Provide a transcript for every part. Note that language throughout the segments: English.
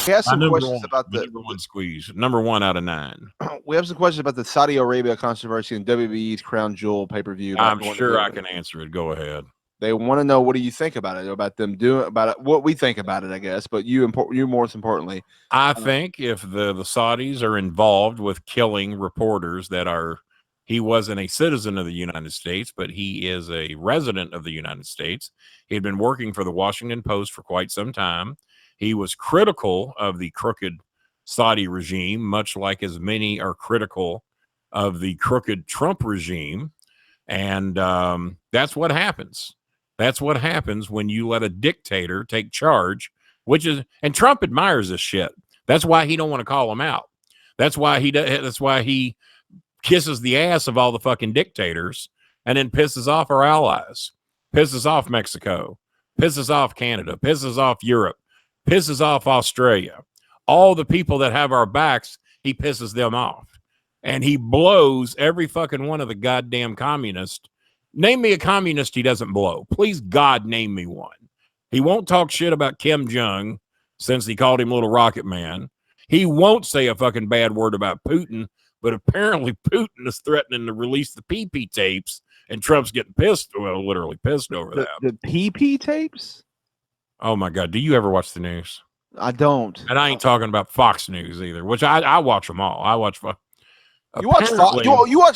We have some number questions one, about the number one squeeze. Number 1 out of 9. we have some questions about the Saudi Arabia controversy and WWE's Crown Jewel pay-per-view. I'm sure I can answer it. Go ahead. They want to know, what do you think about it? About them doing about it? What we think about it, I guess. But you most importantly, I think if the Saudis are involved with killing reporters that are, he wasn't a citizen of the United States, but he is a resident of the United States. He had been working for the Washington Post for quite some time. He was critical of the crooked Saudi regime, much like as many are critical of the crooked Trump regime. And that's what happens. That's what happens when you let a dictator take charge, and Trump admires this shit. That's why he don't want to call him out. That's why he kisses the ass of all the fucking dictators and then pisses off our allies, pisses off Mexico, pisses off Canada, pisses off Europe, pisses off Australia. All the people that have our backs, he pisses them off. And he blows every fucking one of the goddamn communists. Name me a communist he doesn't blow. Please, God, name me one. He won't talk shit about Kim Jong since he called him Little Rocket Man. He won't say a fucking bad word about Putin, but apparently Putin is threatening to release the PP tapes, and Trump's getting pissed, well, literally pissed over that. The PP tapes? Oh, my God. Do you ever watch the news? I don't. And I ain't talking about Fox News either, which I watch them all. I watch Fox. You watch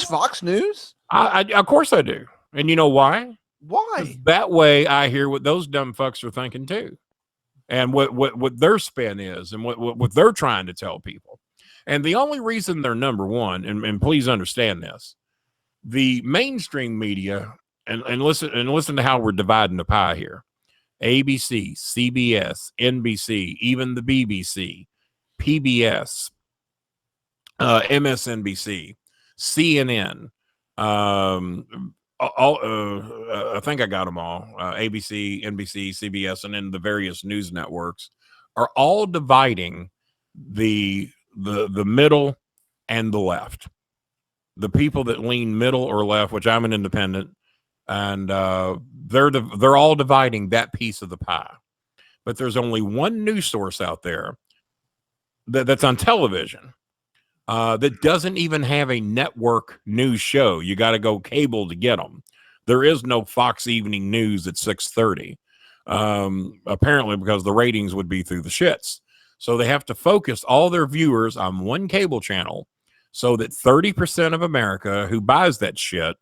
Fox News? Of course I do. And you know why? Why? That way I hear what those dumb fucks are thinking too. And what their spin is and what they're trying to tell people. And the only reason they're number one, and please understand this, the mainstream media, and listen to how we're dividing the pie here. ABC, CBS, NBC, even the BBC, PBS, MSNBC, CNN, I think I got them all. ABC, NBC, CBS, and then the various news networks are all dividing the middle and the left. The people that lean middle or left, which I'm an independent, and they're all dividing that piece of the pie. But there's only one news source out there that's on television that doesn't even have a network news show. You got to go cable to get them. There is no Fox Evening News at 6:30, apparently because the ratings would be through the shits. So they have to focus all their viewers on one cable channel so that 30% of America who buys that shit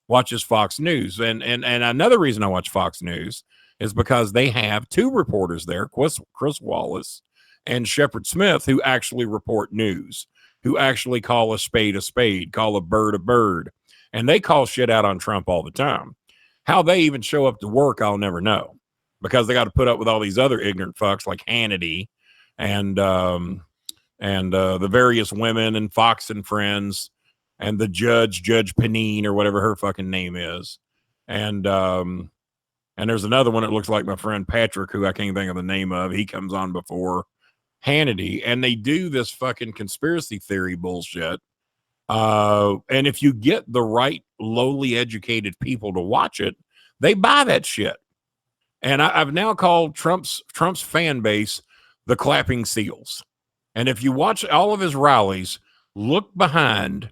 watches Fox News. And another reason I watch Fox News is because they have two reporters there, Chris Wallace and Shepard Smith, who actually report news, who actually call a spade, call a bird, and they call shit out on Trump all the time. How they even show up to work, I'll never know, because they got to put up with all these other ignorant fucks like Hannity and the various women and Fox and Friends and the Judge Panine or whatever her fucking name is. And there's another one that looks like my friend Patrick, who I can't think of the name of. He comes on before Hannity, and they do this fucking conspiracy theory bullshit. And if you get the right lowly educated people to watch it, they buy that shit. And I've now called Trump's fan base the clapping seals. And if you watch all of his rallies, look behind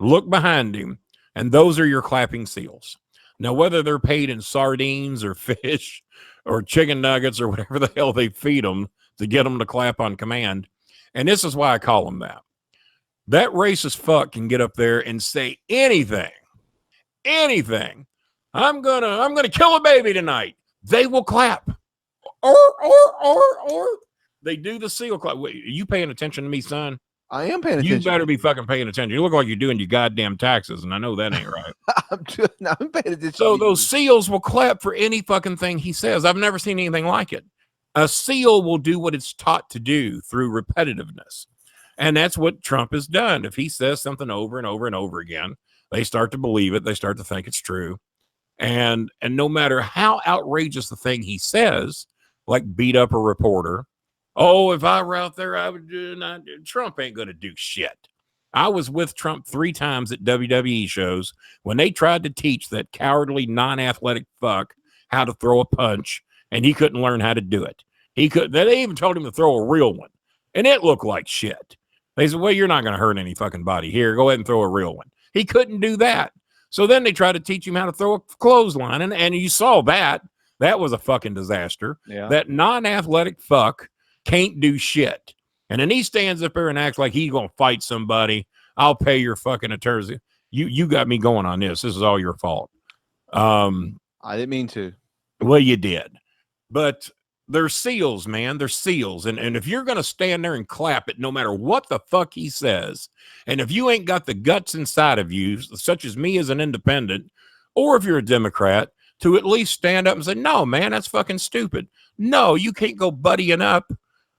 him, and those are your clapping seals. Now, whether they're paid in sardines or fish or chicken nuggets or whatever the hell they feed them to get them to clap on command, and this is why I call them that. That racist fuck can get up there and say anything. I'm gonna kill a baby tonight. They will clap. Or. They do the seal clap. Wait, are you paying attention to me, son? I am paying attention. You better be fucking paying attention. You look like you're doing your goddamn taxes, and I know that ain't right. I'm paying attention. So those seals will clap for any fucking thing he says. I've never seen anything like it. A seal will do what it's taught to do through repetitiveness. And that's what Trump has done. If he says something over and over and over again, they start to believe it. They start to think it's true. And no matter how outrageous the thing he says, like beat up a reporter, oh, if I were out there, I would do not. Trump ain't going to do shit. I was with Trump 3 times at WWE shows when they tried to teach that cowardly, non-athletic fuck how to throw a punch, and he couldn't learn how to do it. They even told him to throw a real one. and it looked like shit. They said, well, you're not going to hurt any fucking body here. Go ahead and throw a real one. He couldn't do that. So then they tried to teach him how to throw a clothesline. And you saw that. That was a fucking disaster. Yeah. That non-athletic fuck can't do shit. And then he stands up there and acts like he's going to fight somebody. I'll pay your fucking attorney. You got me going on this. This is all your fault. I didn't mean to. Well, you did. But they're SEALs, man. They're SEALs. And if you're going to stand there and clap it no matter what the fuck he says, and if you ain't got the guts inside of you, such as me as an independent, or if you're a Democrat, to at least stand up and say, no, man, that's fucking stupid. No, you can't go buddying up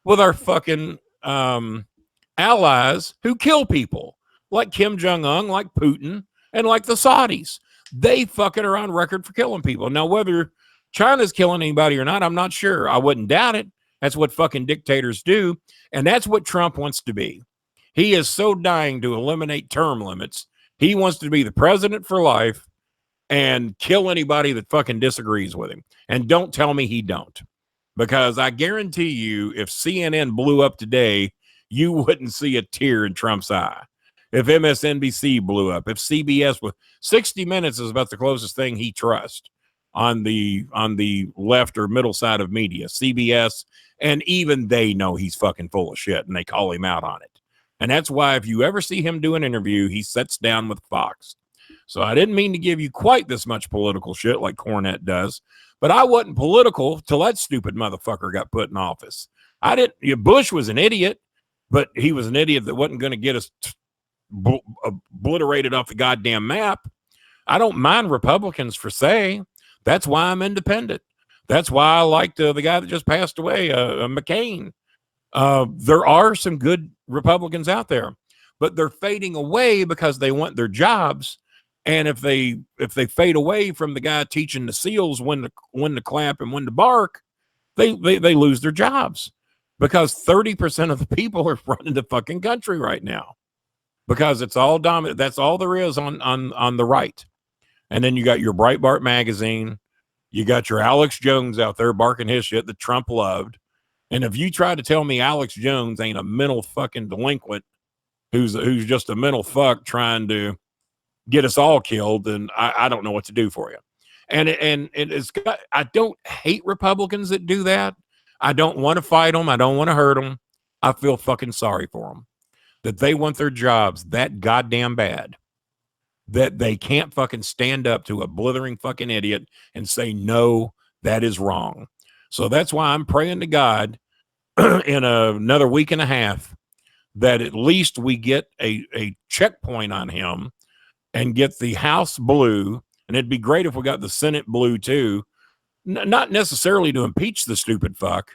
with our fucking allies who kill people, like Kim Jong-un, like Putin, and like the Saudis. They fucking are on record for killing people. Now, whether China's killing anybody or not, I'm not sure. I wouldn't doubt it. That's what fucking dictators do. And that's what Trump wants to be. He is so dying to eliminate term limits. He wants to be the president for life and kill anybody that fucking disagrees with him. And don't tell me he don't. Because I guarantee you, if CNN blew up today, you wouldn't see a tear in Trump's eye. If MSNBC blew up, if CBS was 60 Minutes is about the closest thing he trusts on the left or middle side of media, CBS, and even they know he's fucking full of shit and they call him out on it. And that's why if you ever see him do an interview, he sits down with Fox. So I didn't mean to give you quite this much political shit like Cornette does, but I wasn't political till that stupid motherfucker got put in office. Bush was an idiot, but he was an idiot that wasn't going to get us obliterated off the goddamn map. I don't mind Republicans for say. That's why I'm independent. That's why I liked the guy that just passed away, McCain. There are some good Republicans out there, but they're fading away because they want their jobs. And if they fade away from the guy teaching the SEALs when to clap and when to bark, they lose their jobs because 30% of the people are running the fucking country right now because it's all dominant. That's all there is on the right. And then you got your Breitbart magazine. You got your Alex Jones out there barking his shit that Trump loved. And if you try to tell me Alex Jones ain't a mental fucking delinquent who's just a mental fuck trying to get us all killed, then I don't know what to do for you. And it's got, I don't hate Republicans that do that. I don't want to fight them. I don't want to hurt them. I feel fucking sorry for them that they want their jobs that goddamn bad that they can't fucking stand up to a blithering fucking idiot and say, no, that is wrong. So that's why I'm praying to God in another week and a half that at least we get a checkpoint on him and get the House blue. And it'd be great if we got the Senate blue too. Not necessarily to impeach the stupid fuck,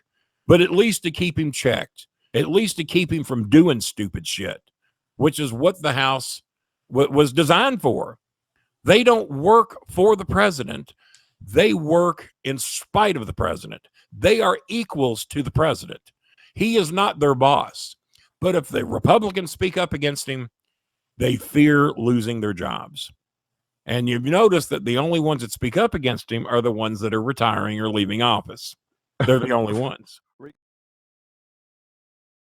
but at least to keep him checked, at least to keep him from doing stupid shit, which is what the House was designed for. They don't work for the president. They work in spite of the president. They are equals to the president. He is not their boss. But if the Republicans speak up against him, they fear losing their jobs. And you've noticed that the only ones that speak up against him are the ones that are retiring or leaving office. They're the only ones.